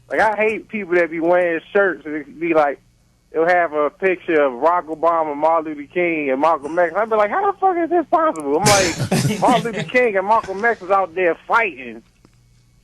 Like, I hate people that be wearing shirts and it be like, it'll have a picture of Barack Obama, Martin Luther King, and Malcolm X. I'd be like, how the fuck is this possible? I'm like, Martin Luther King and Malcolm X was out there fighting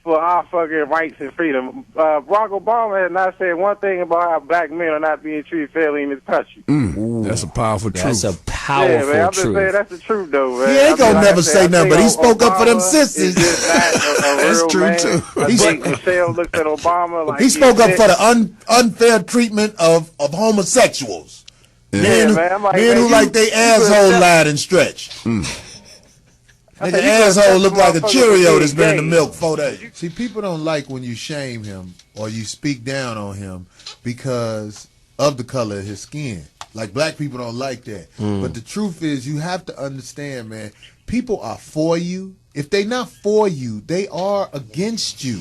for our fucking rights and freedom. Barack Obama has not said one thing about how black men are not being treated fairly in this country. That's a powerful truth. That's a powerful yeah, man, I'm just truth. saying that's the truth, though, man. He ain't gonna like never say nothing, but he spoke up for them sisters. That's true, too. I think Michelle looks at Obama like he spoke up for the unfair treatment of homosexuals. Men, man, I'm like, men who like they asshole lied and stretched. Nigga, asshole look like a Cheerio that's been in the milk 4 days. See, people don't like when you shame him or you speak down on him because of the color of his skin. Like, black people don't like that. But the truth is, you have to understand, man, people are for you. If they not for you, they are against you.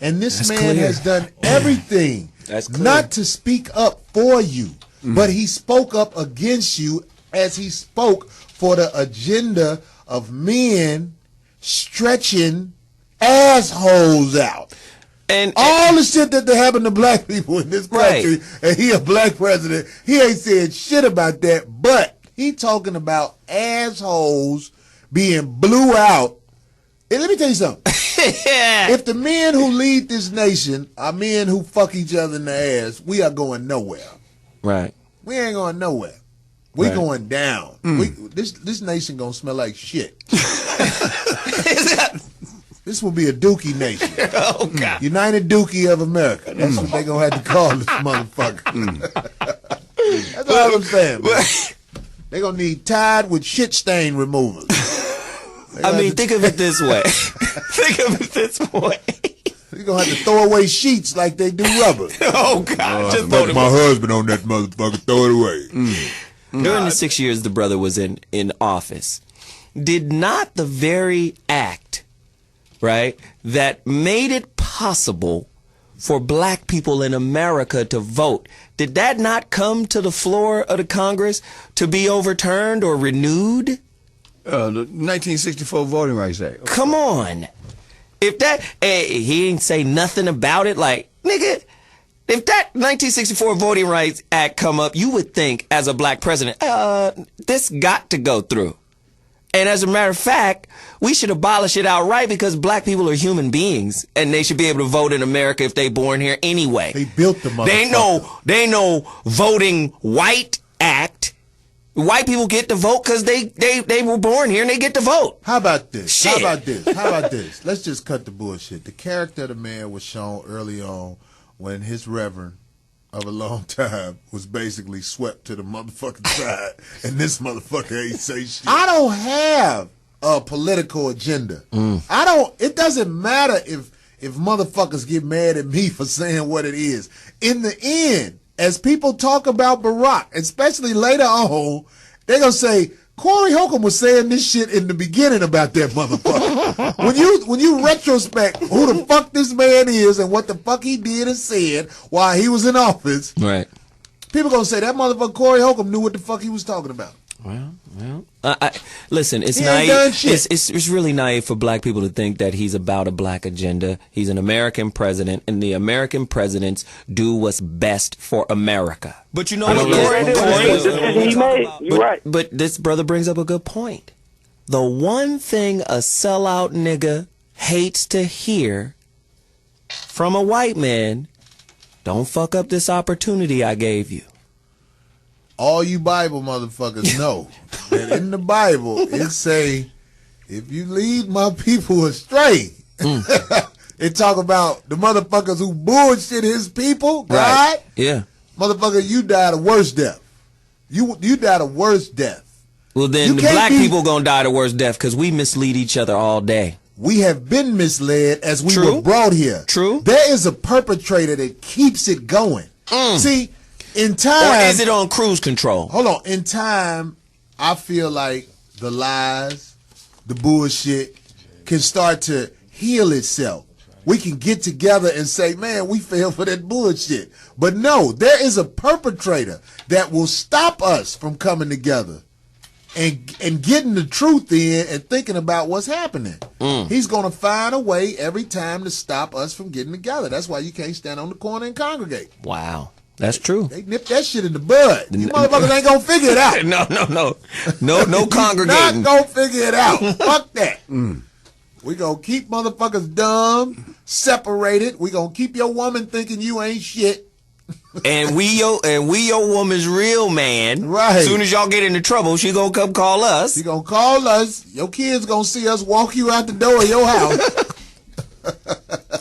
And this man has done everything not to speak up for you, but he spoke up against you as he spoke for the agenda of men stretching assholes out. And all the shit that happened to black people in this country, and he a black president, he ain't said shit about that, but he talking about assholes being blew out. And let me tell you something. If the men who lead this nation are men who fuck each other in the ass, we are going nowhere. Right. We ain't going nowhere. We going down. This nation gonna smell like shit. This will be a Dookie nation. Oh, God. United Dookie of America. That's what they gonna have to call this motherfucker. That's all I'm saying, man. They gonna need Tide with shit stain removers. I mean, think of it this way. Think of it this way. You're gonna have to throw away sheets like they do rubber. Oh, God. Just throw my husband on that motherfucker. Throw it away. During the 6 years the brother was in office, did not the very act, right, that made it possible for black people in America to vote, did that not come to the floor of the Congress to be overturned or renewed? The 1964 Voting Rights Act. Come on. If that, he ain't say nothing about it, like, nigga, if that 1964 Voting Rights Act come up, you would think, as a black president, this got to go through. And as a matter of fact, we should abolish it outright because black people are human beings and they should be able to vote in America if they born here anyway. They built the motherfucker. They ain't no voting white act. White people get to vote because they were born here and they get to vote. How about this? Shit. How about this? Let's just cut the bullshit. The character of the man was shown early on when his reverend of a long time was basically swept to the motherfucking side, and this motherfucker ain't say shit. I don't have a political agenda. It doesn't matter if motherfuckers get mad at me for saying what it is. In the end, as people talk about Barack, especially later on, they're gonna say, Corey Holcomb was saying this shit in the beginning about that motherfucker. when you retrospect who the fuck this man is and what the fuck he did and said while he was in office, right? People gonna say that motherfucker Corey Holcomb knew what the fuck he was talking about. Well, listen, it's naive. It's really naive for black people to think that he's about a black agenda. He's an American president, and the American presidents do what's best for America. But you know what? You're right. But this brother brings up a good point. The one thing a sellout nigga hates to hear from a white man: don't fuck up this opportunity I gave you. All you Bible motherfuckers know that in the Bible it say, if you lead my people astray, it talk about the motherfuckers who bullshit his people, God. Right. Yeah. Motherfucker, you died a worse death. You died a worse death. Well, then the black people gonna die the worst death because we mislead each other all day. We have been misled as we were brought here. True. There is a perpetrator that keeps it going. See, in time, or is it on cruise control? Hold on. In time, I feel like the lies, the bullshit can start to heal itself. We can get together and say, man, we fell for that bullshit. But no, there is a perpetrator that will stop us from coming together. and getting the truth in and thinking about what's happening. He's going to find a way every time to stop us from getting together. That's why you can't stand on the corner and congregate. Wow. That's true. They nip that shit in the bud. You motherfuckers ain't going to figure it out. No congregating. Not going to figure it out. Fuck that. We going to keep motherfuckers dumb, separated. We going to keep your woman thinking you ain't shit. And we your woman's real man. Right. As soon as y'all get into trouble, she gonna come call us. She gonna call us. Your kids gonna see us walk you out the door of your house.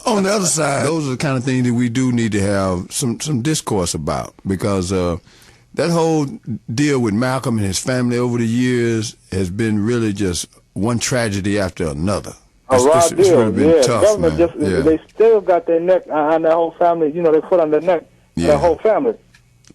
On the other side, those are the kind of things that we do need to have some discourse about, because that whole deal with Malcolm and his family over the years has been really just one tragedy after another. It's really been tough, man. They still got their neck on that whole family. You know, they put on their neck. Yeah. That whole family.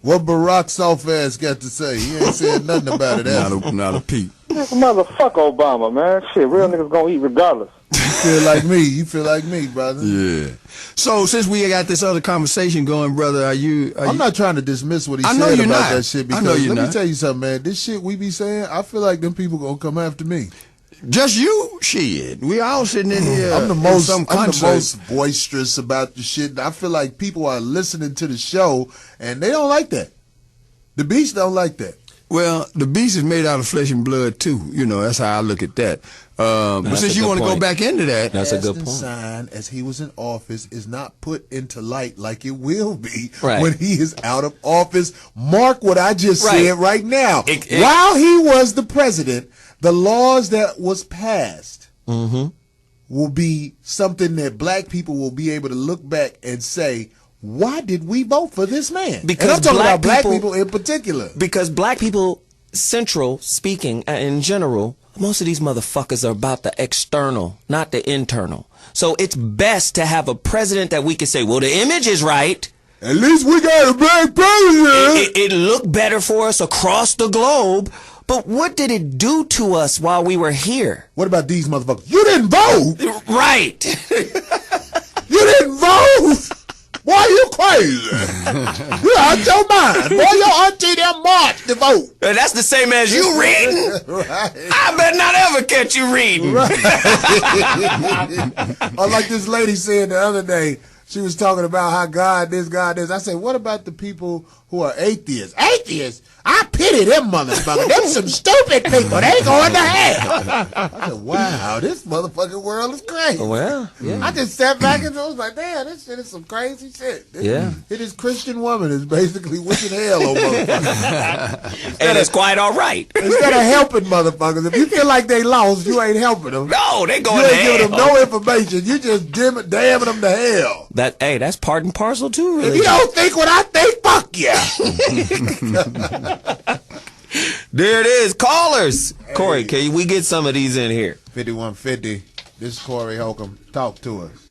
What Barack soft ass got to say? He ain't said nothing about it. Not a peep. Motherfuck Obama, man. Shit, real niggas gonna eat regardless. You feel like me. You feel like me, brother. Yeah. So since we got this other conversation going, brother, I'm not trying to dismiss what he said about that shit. Because let me tell you something, man. This shit we be saying, I feel like them people gonna come after me. Just you? Shit. We all sitting in here. I'm the most boisterous about the shit. I feel like people are listening to the show and they don't like that. The Beast don't like that. Well, the Beast is made out of flesh and blood too. You know, that's how I look at that. But since you want to go back into that, that's a good point. Sign as he was in office is not put into light like it will be right. when he is out of office. Mark what I just said right now. While he was the president, the laws that was passed will be something that black people will be able to look back and say, why did we vote for this man? Because and I'm talking about black people in particular. Because black people, central speaking in general, most of these motherfuckers are about the external, not the internal. So it's best to have a president that we can say, well, the image is right. At least we got a black president. It looked better for us across the globe. But what did it do to us while we were here? What about these motherfuckers? You didn't vote. Right. You didn't vote. Boy, you crazy. You out your mind. Boy, your auntie them marched to vote. That's the same as you reading. Right. I better not ever catch you reading. Right. Or like this lady said the other day, she was talking about how God this. I said, what about the people who are atheists? Atheists? I pity them motherfuckers. Them some stupid people. They going to hell. I said, wow, this motherfucking world is crazy. Well, yeah. I just sat back and I was like, damn, this shit is some crazy shit. This Christian woman is basically wishing hell on motherfuckers. And it's quite all right. Instead of helping motherfuckers, if you feel like they lost, you ain't helping them. No, they going to hell. You ain't giving them no information. You just damning them to hell. That's part and parcel too, really. If you don't think what I think, fuck yeah. There it is. Callers. Hey. Corey, can we get some of these in here? 5150. This is Corey Holcomb. Talk to us.